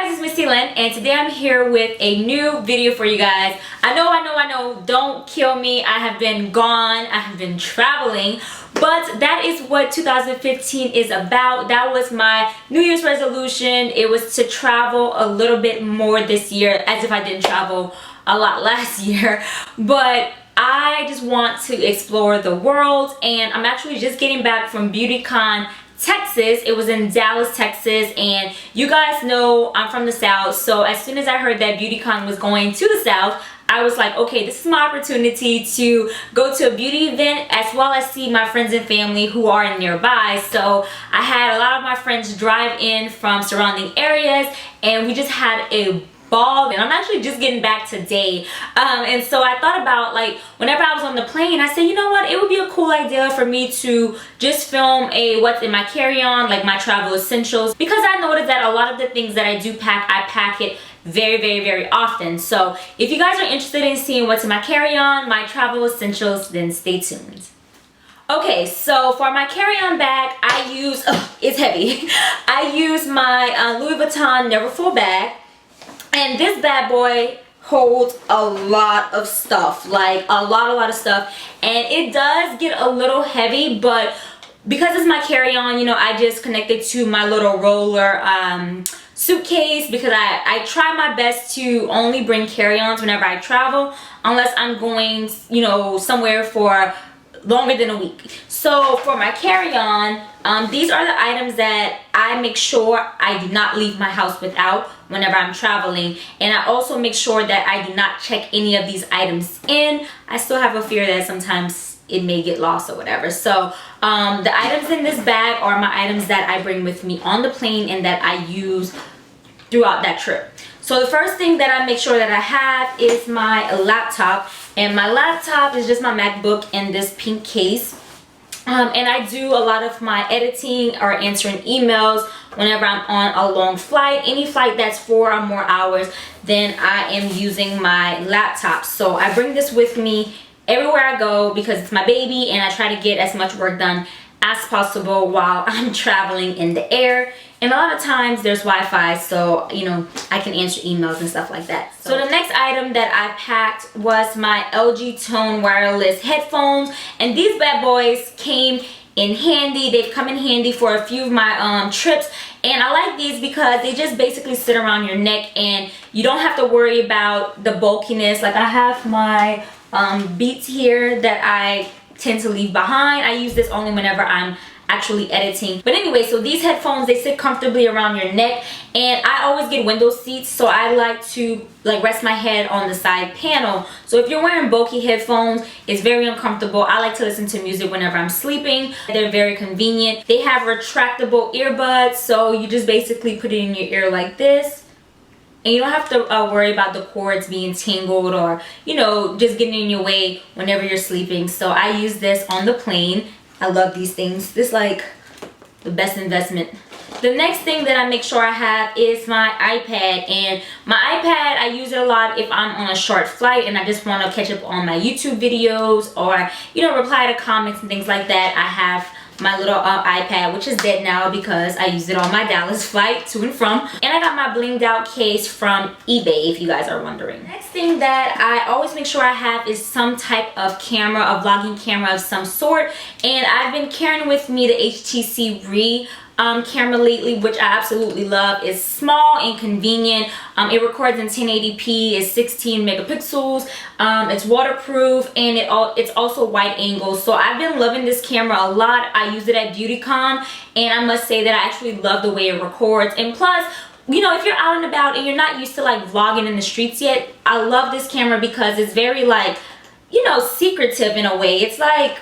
guys, it's Missy Lynn, and today I'm here with a new video for you guys. I know, don't kill me. I have been gone, I have been traveling, but that is what 2015 is about. That was my New Year's resolution. It was to travel a little bit more this year, as if I didn't travel a lot last year, but I just want to explore the world, and I'm actually just getting back from BeautyCon Texas. It was in Dallas, Texas, and you guys know I'm from the South, so as soon as I heard that BeautyCon was going to the South, I was like, okay, this is my opportunity to go to a beauty event as well as see my friends and family who are nearby. So I had a lot of my friends drive in from surrounding areas, and we just had a ball, and I'm actually just getting back today, and so I thought about, like, whenever I was on the plane, I said, you know what, it would be a cool idea for me to just film a what's in my carry-on, like my travel essentials, because I noticed that a lot of the things that I do pack, I pack it very often. So if you guys are interested in seeing what's in my carry-on, my travel essentials, then stay tuned. Okay, so for my carry-on bag, I use, it's heavy, I use my Louis Vuitton Neverfull bag. And this bad boy holds a lot of stuff, like a lot of stuff, and it does get a little heavy, but because it's my carry-on, you know, I just connected to my little roller suitcase, because I try my best to only bring carry-ons whenever I travel, unless I'm going, you know, somewhere for longer than a week. So for my carry-on, these are the items that I make sure I do not leave my house without whenever I'm traveling, and I also make sure that I do not check any of these items in. I still have a fear that sometimes it may get lost or whatever. So the items in this bag are my items that I bring with me on the plane and that I use throughout that trip. So the first thing that I make sure that I have is my laptop, and my laptop is just my MacBook in this pink case. And I do a lot of my editing or answering emails whenever I'm on a long flight. Any flight that's 4 or more hours, then I am using my laptop. So I bring this with me everywhere I go because it's my baby, and I try to get as much work done as possible while I'm traveling in the air. And a lot of times there's Wi-Fi, so you know, I can answer emails and stuff like that. So the next item that I packed was my LG Tone wireless headphones, and these bad boys came in handy. They've come in handy for a few of my trips, and I like these because they just basically sit around your neck and you don't have to worry about the bulkiness. Like, I have my Beats here that I tend to leave behind. I use this only whenever I'm actually editing. But anyway, so these headphones, they sit comfortably around your neck, and I always get window seats, so I like to rest my head on the side panel. So if you're wearing bulky headphones, it's very uncomfortable. I like to listen to music whenever I'm sleeping. They're very convenient. They have retractable earbuds, so you just basically put it in your ear like this, and you don't have to worry about the cords being tangled or, you know, just getting in your way whenever you're sleeping. So I use this on the plane. I love these things. This is like the best investment. The next thing that I make sure I have is my iPad, and my iPad, I use it a lot if I'm on a short flight and I just want to catch up on my YouTube videos or, you know, reply to comments and things like that. I have my little iPad, which is dead now because I used it on my Dallas flight to and from. And I got my blinged out case from eBay, if you guys are wondering. Next thing that I always make sure I have is some type of camera, a vlogging camera of some sort. And I've been carrying with me the Htc Re camera lately, which I absolutely love. It's small and convenient. It records in 1080p, it's 16 megapixels, it's waterproof, and it's also wide angle. So I've been loving this camera a lot. I use it at BeautyCon, and I must say that I actually love the way it records. And plus, you know, if you're out and about and you're not used to like vlogging in the streets yet, I love this camera because it's very, like, you know, secretive in a way. It's like,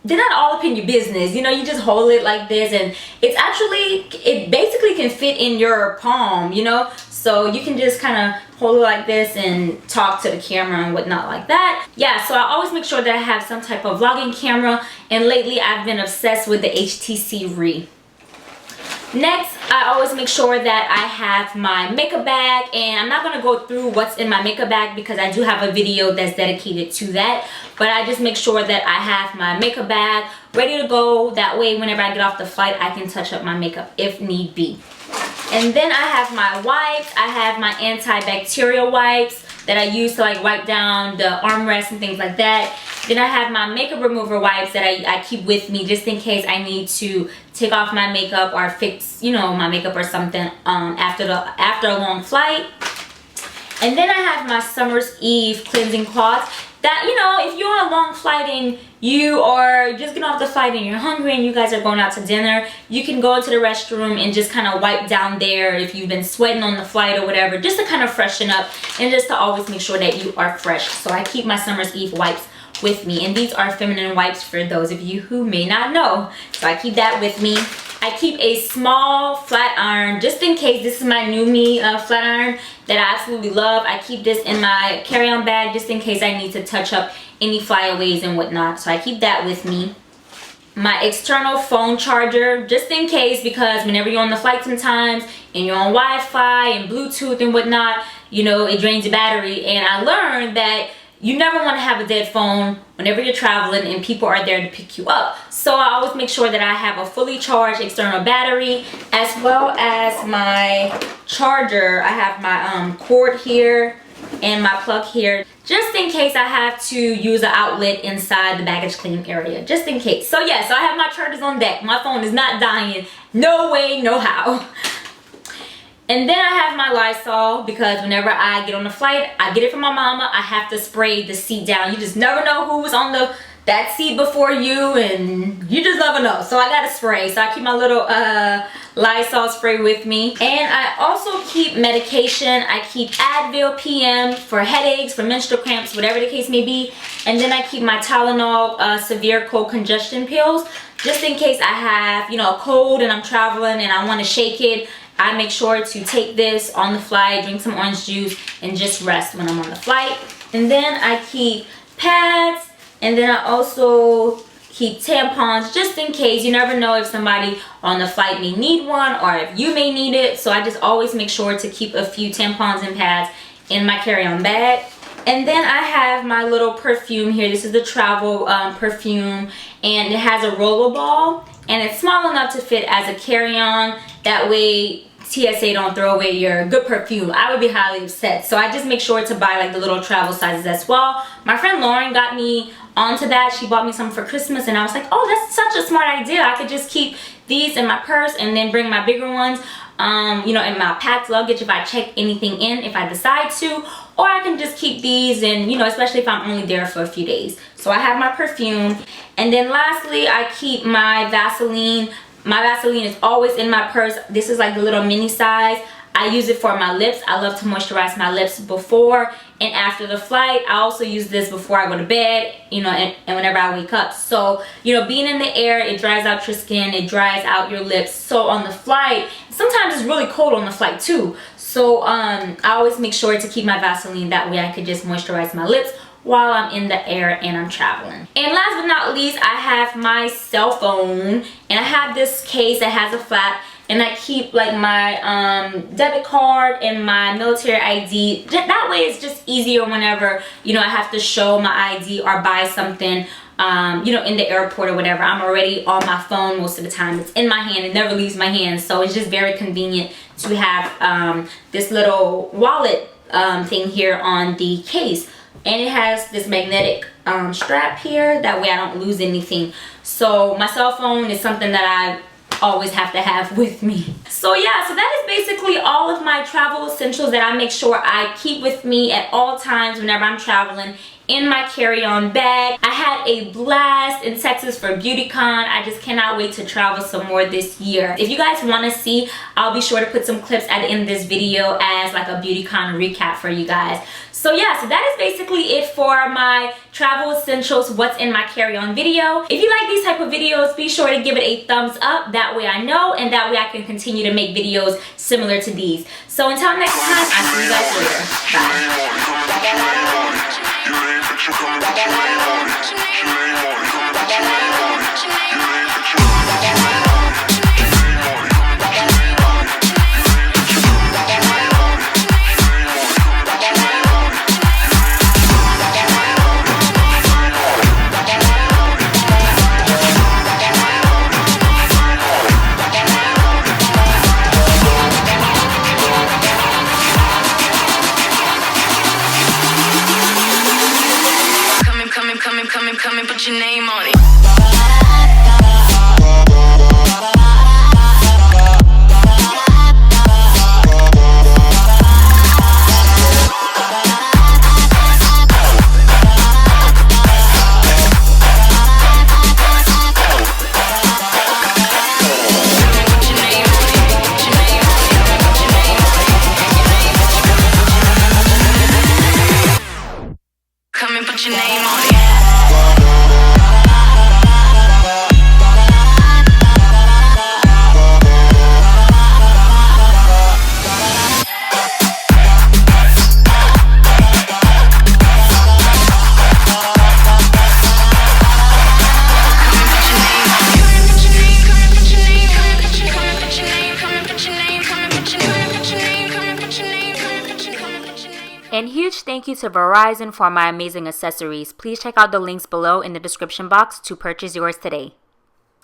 they're not all up in your business, you know. You just hold it like this, and it's actually, it basically can fit in your palm, you know, so you can just kind of hold it like this and talk to the camera and whatnot like that. Yeah, so I always make sure that I have some type of vlogging camera, and lately I've been obsessed with the HTC Re. Next, I always make sure that I have my makeup bag, and I'm not going to go through what's in my makeup bag because I do have a video that's dedicated to that, but I just make sure that I have my makeup bag ready to go. That way, whenever I get off the flight, I can touch up my makeup if need be. And then I have my wipes. I have my antibacterial wipes that I use to like wipe down the armrests and things like that. Then I have my makeup remover wipes that I keep with me just in case I need to take off my makeup or fix, you know, my makeup or something after a long flight. And then I have my Summer's Eve cleansing cloth that, you know, if you're on a long flight and you are just getting off the flight and you're hungry and you guys are going out to dinner, you can go into the restroom and just kind of wipe down there if you've been sweating on the flight or whatever, just to kind of freshen up and just to always make sure that you are fresh. So I keep my Summer's Eve wipes with me, and these are feminine wipes for those of you who may not know. So I keep that with me. I keep a small flat iron just in case. This is my new me flat iron that I absolutely love. I keep this in my carry-on bag just in case I need to touch up any flyaways and whatnot. So I keep that with me. My external phone charger just in case, because whenever you're on the flight sometimes and you're on Wi-Fi and Bluetooth and whatnot, you know, it drains your battery. And I learned that you never want to have a dead phone whenever you're traveling and people are there to pick you up. So I always make sure that I have a fully charged external battery as well as my charger. I have my cord here and my plug here just in case I have to use an outlet inside the baggage claim area, just in case. So yeah, so I have my chargers on deck. My phone is not dying. No way, no how. And then I have my Lysol because whenever I get on the flight, I get it from my mama. I have to spray the seat down. You just never know who was on that seat before you, and you just never know. So I gotta spray. So I keep my little Lysol spray with me. And I also keep medication. I keep Advil PM for headaches, for menstrual cramps, whatever the case may be. And then I keep my Tylenol severe cold congestion pills just in case I have, you know, a cold and I'm traveling and I want to shake it. I make sure to take this on the flight, drink some orange juice, and just rest when I'm on the flight. And then I keep pads, and then I also keep tampons just in case. You never know if somebody on the flight may need one or if you may need it. So I just always make sure to keep a few tampons and pads in my carry-on bag. And then I have my little perfume here. This is the travel perfume, and it has a roller ball, and it's small enough to fit as a carry-on. That way TSA don't throw away your good perfume. I would be highly upset. So I just make sure to buy like the little travel sizes as well. My friend Lauren got me onto that. She bought me some for Christmas, and I was like, oh, that's such a smart idea. I could just keep these in my purse and then bring my bigger ones you know, in my packed luggage if I check anything in, if I decide to, or I can just keep these, and you know, especially if I'm only there for a few days. So I have my perfume, and then lastly I keep my Vaseline. My Vaseline is always in my purse. This is like the little mini size. I use it for my lips. I love to moisturize my lips before and after the flight. I also use this before I go to bed, you know, and whenever I wake up. So, you know, being in the air, it dries out your skin, it dries out your lips. So on the flight, sometimes it's really cold on the flight too. So I always make sure to keep my Vaseline. That way I could just moisturize my lips while I'm in the air and I'm traveling. And last but not least, I have my cell phone, and I have this case that has a flap, and I keep like my debit card and my military ID. That way it's just easier whenever, you know, I have to show my ID or buy something, you know, in the airport or whatever. I'm already on my phone most of the time. It's in my hand. It never leaves my hand. So it's just very convenient to have this little wallet thing here on the case. And it has this magnetic strap here. That way I don't lose anything. So my cell phone is something that I always have to have with me. So yeah, so that is basically all of my travel essentials that I make sure I keep with me at all times whenever I'm traveling in my carry-on bag. I had a blast in Texas for BeautyCon. I just cannot wait to travel some more this year. If you guys want to see, I'll be sure to put some clips at the end of this video as like a BeautyCon recap for you guys. So yeah, so that is basically it for my travel essentials, what's in my carry-on video. If you like these type of videos, be sure to give it a thumbs up. That way I know, and that way I can continue to make videos similar to these. So until next time, I'll see you guys later. Bye. And huge thank you to Verizon for my amazing accessories. Please check out the links below in the description box to purchase yours today.